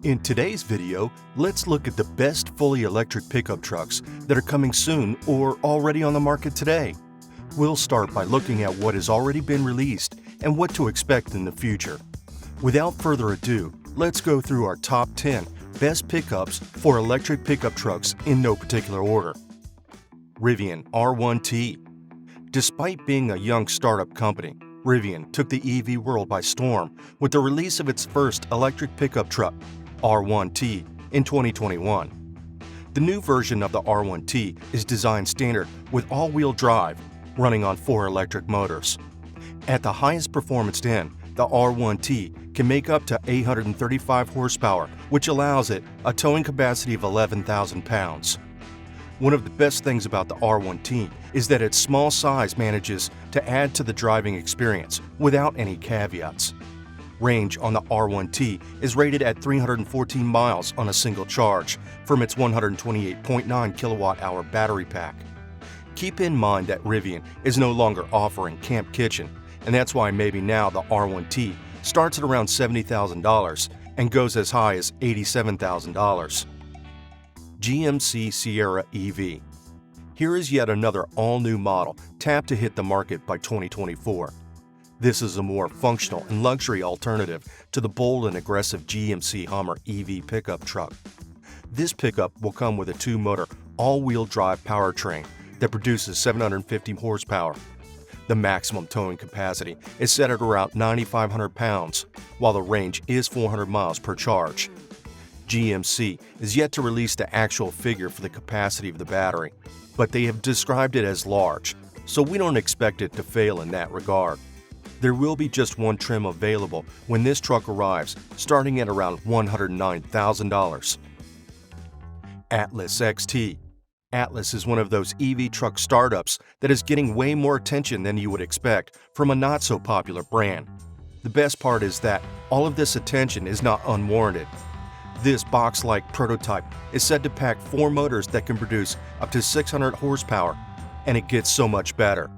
In today's video, let's look at the best fully electric pickup trucks that are coming soon or already on the market today. We'll start by looking at what has already been released and what to expect in the future. Without further ado, let's go through our top 10 best pickups for electric pickup trucks in no particular order. Rivian R1T. Despite being a young startup company, Rivian took the EV world by storm with the release of its first electric pickup truck, R1T, in 2021. The new version of the R1T is designed standard with all-wheel drive, running on 4 electric motors. At the highest performance end, the R1T can make up to 835 horsepower, which allows it a towing capacity of 11,000 pounds. One of the best things about the R1T is that its small size manages to add to the driving experience without any caveats. Range on the R1T is rated at 314 miles on a single charge from its 128.9 kilowatt-hour battery pack. Keep in mind that Rivian is no longer offering Camp Kitchen, and that's why maybe now the R1T starts at around $70,000 and goes as high as $87,000. GMC Sierra EV. Here is yet another all-new model tapped to hit the market by 2024. This is a more functional and luxury alternative to the bold and aggressive GMC Hummer EV pickup truck. This pickup will come with a 2-motor all-wheel drive powertrain that produces 750 horsepower. The maximum towing capacity is set at around 9,500 pounds, while the range is 400 miles per charge. GMC is yet to release the actual figure for the capacity of the battery, but they have described it as large, so we don't expect it to fail in that regard. There will be just one trim available when this truck arrives, starting at around $109,000. Atlas XT. Atlas is one of those EV truck startups that is getting way more attention than you would expect from a not-so-popular brand. The best part is that all of this attention is not unwarranted. This box-like prototype is said to pack 4 motors that can produce up to 600 horsepower, and it gets so much better.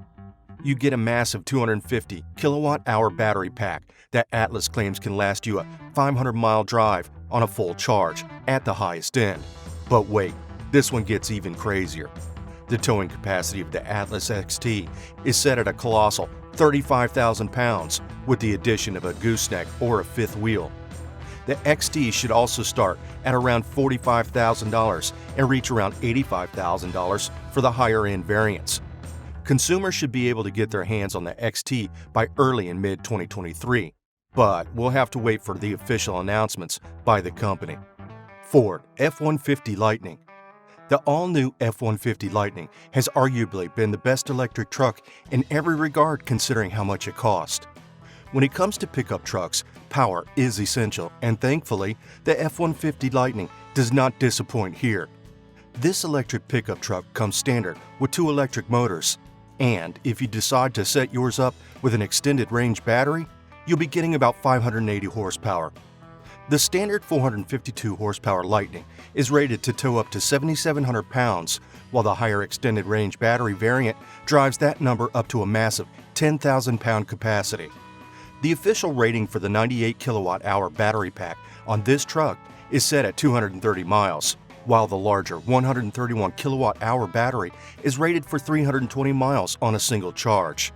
You get a massive 250 kilowatt-hour battery pack that Atlas claims can last you a 500-mile drive on a full charge at the highest end. But wait, this one gets even crazier. The towing capacity of the Atlas XT is set at a colossal 35,000 pounds with the addition of a gooseneck or a 5th wheel. The XT should also start at around $45,000 and reach around $85,000 for the higher-end variants. Consumers should be able to get their hands on the XT by early in mid-2023, but we'll have to wait for the official announcements by the company. Ford F150 Lightning. The all-new F150 Lightning has arguably been the best electric truck in every regard considering how much it cost. When it comes to pickup trucks, power is essential, and thankfully, the F150 Lightning does not disappoint here. This electric pickup truck comes standard with 2 electric motors, and if you decide to set yours up with an extended range battery, you'll be getting about 580 horsepower. The standard 452 horsepower Lightning is rated to tow up to 7,700 pounds, while the higher extended range battery variant drives that number up to a massive 10,000 pound capacity. The official rating for the 98 kilowatt-hour battery pack on this truck is set at 230 miles, while the larger 131 kilowatt-hour battery is rated for 320 miles on a single charge.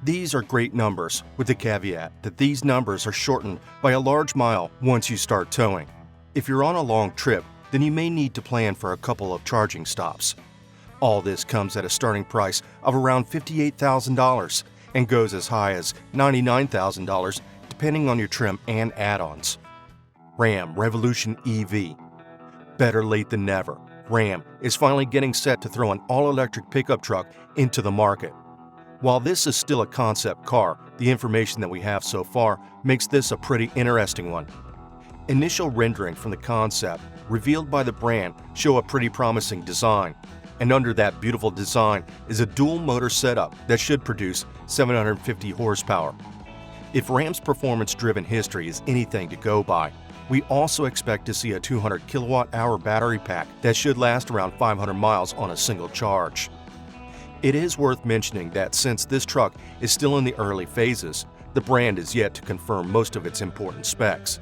These are great numbers, with the caveat that these numbers are shortened by a large mile once you start towing. If you're on a long trip, then you may need to plan for a couple of charging stops. All this comes at a starting price of around $58,000 and goes as high as $99,000 depending on your trim and add-ons. Ram Revolution EV. Better late than never, Ram is finally getting set to throw an all-electric pickup truck into the market. While this is still a concept car, the information that we have so far makes this a pretty interesting one. Initial rendering from the concept revealed by the brand show a pretty promising design, and under that beautiful design is a dual motor setup that should produce 750 horsepower. If Ram's performance-driven history is anything to go by, we also expect to see a 200 kilowatt-hour battery pack that should last around 500 miles on a single charge. It is worth mentioning that since this truck is still in the early phases, the brand is yet to confirm most of its important specs.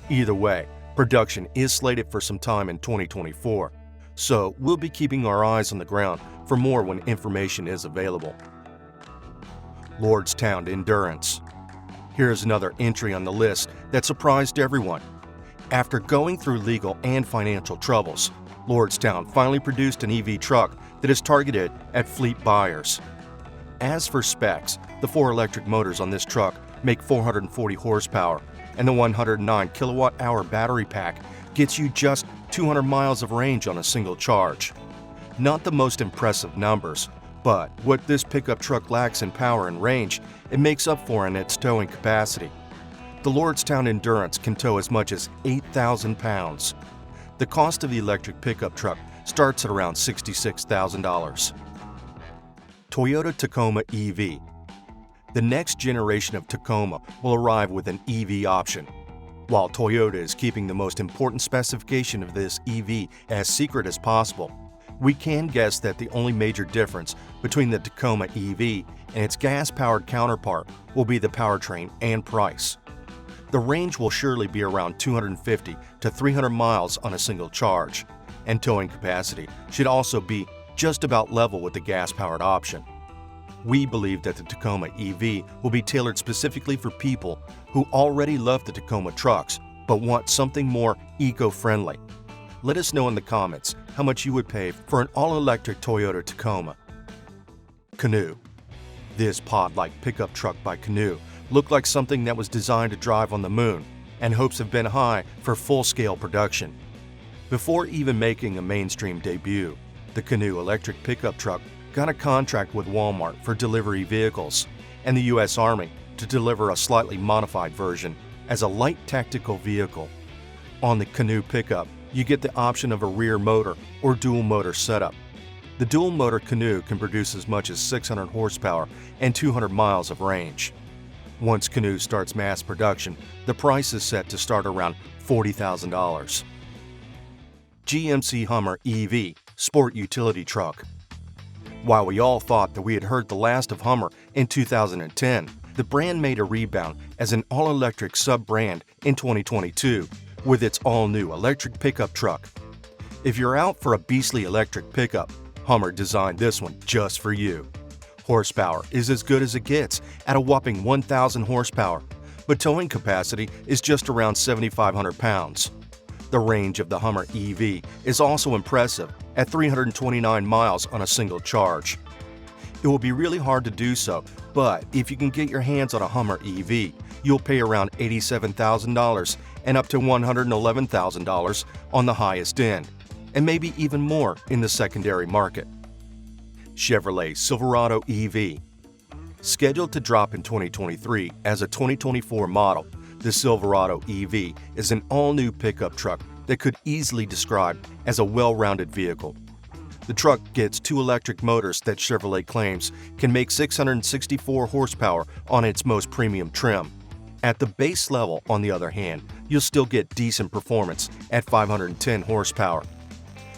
Either way, Production is slated for some time in 2024, so we'll be keeping our eyes on the ground for more when information is available. Lordstown Endurance. Here's another entry on the list that surprised everyone. After going through legal and financial troubles, Lordstown finally produced an EV truck that is targeted at fleet buyers. As for specs, the 4 electric motors on this truck make 440 horsepower, and the 109 kilowatt-hour battery pack gets you just 200 miles of range on a single charge. Not the most impressive numbers, but what this pickup truck lacks in power and range, it makes up for in its towing capacity. The Lordstown Endurance can tow as much as 8,000 pounds. The cost of the electric pickup truck starts at around $66,000. Toyota Tacoma EV. The next generation of Tacoma will arrive with an EV option. While Toyota is keeping the most important specification of this EV as secret as possible, we can guess that the only major difference between the Tacoma EV and its gas-powered counterpart will be the powertrain and price. The range will surely be around 250 to 300 miles on a single charge, and towing capacity should also be just about level with the gas-powered option. We believe that the Tacoma EV will be tailored specifically for people who already love the Tacoma trucks but want something more eco-friendly. Let us know in the comments how much you would pay for an all-electric Toyota Tacoma. Canoo. This pod-like pickup truck by Canoo looked like something that was designed to drive on the moon, and hopes have been high for full-scale production. Before even making a mainstream debut, the Canoo electric pickup truck got a contract with Walmart for delivery vehicles and the U.S. Army to deliver a slightly modified version as a light tactical vehicle. On the Canoo pickup, you get the option of a rear motor or dual motor setup. The dual motor Canoo can produce as much as 600 horsepower and 200 miles of range. Once Canoo starts mass production, the price is set to start around $40,000. GMC Hummer EV Sport Utility Truck. While we all thought that we had heard the last of Hummer in 2010, the brand made a rebound as an all-electric sub-brand in 2022 with its all-new electric pickup truck. If you're out for a beastly electric pickup, Hummer designed this one just for you. Horsepower is as good as it gets at a whopping 1,000 horsepower, but towing capacity is just around 7,500 pounds. The range of the Hummer EV is also impressive at 329 miles on a single charge. It will be really hard to do so, but if you can get your hands on a Hummer EV, you'll pay around $87,000 and up to $111,000 on the highest end, and maybe even more in the secondary market. Chevrolet Silverado EV. Scheduled to drop in 2023 as a 2024 model, the Silverado EV is an all-new pickup truck that could easily describe as a well-rounded vehicle. The truck gets 2 electric motors that Chevrolet claims can make 664 horsepower on its most premium trim. At the base level, on the other hand, you'll still get decent performance at 510 horsepower.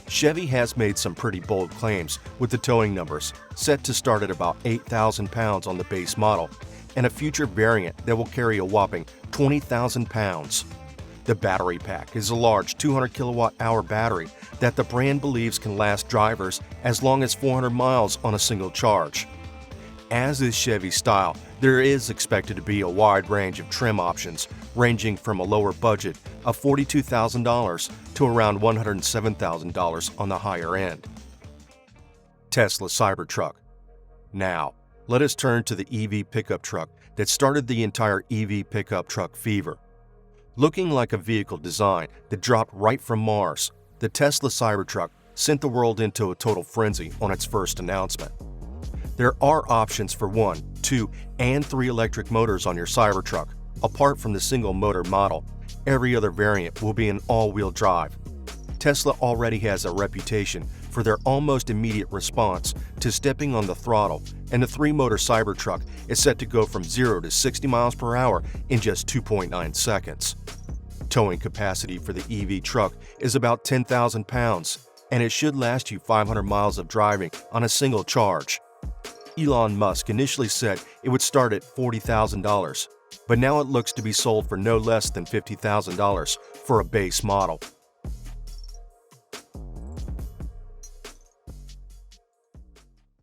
Chevy has made some pretty bold claims with the towing numbers, set to start at about 8,000 pounds on the base model, and a future variant that will carry a whopping 20,000 pounds. The battery pack is a large 200 kilowatt-hour battery that the brand believes can last drivers as long as 400 miles on a single charge. As is Chevy's style, there is expected to be a wide range of trim options, ranging from a lower budget of $42,000 to around $107,000 on the higher end. Tesla Cybertruck. Now, let us turn to the EV pickup truck that started the entire EV pickup truck fever. Looking like a vehicle design that dropped right from Mars, the Tesla Cybertruck sent the world into a total frenzy on its first announcement. There are options for 1, 2, and 3 electric motors on your Cybertruck. Apart from the single-motor model, every other variant will be an all-wheel drive. Tesla already has a reputation for their almost immediate response to stepping on the throttle, and the 3-motor Cybertruck is set to go from 0 to 60 miles per hour in just 2.9 seconds. Towing capacity for the EV truck is about 10,000 pounds, and it should last you 500 miles of driving on a single charge. Elon Musk initially said it would start at $40,000, but now it looks to be sold for no less than $50,000 for a base model.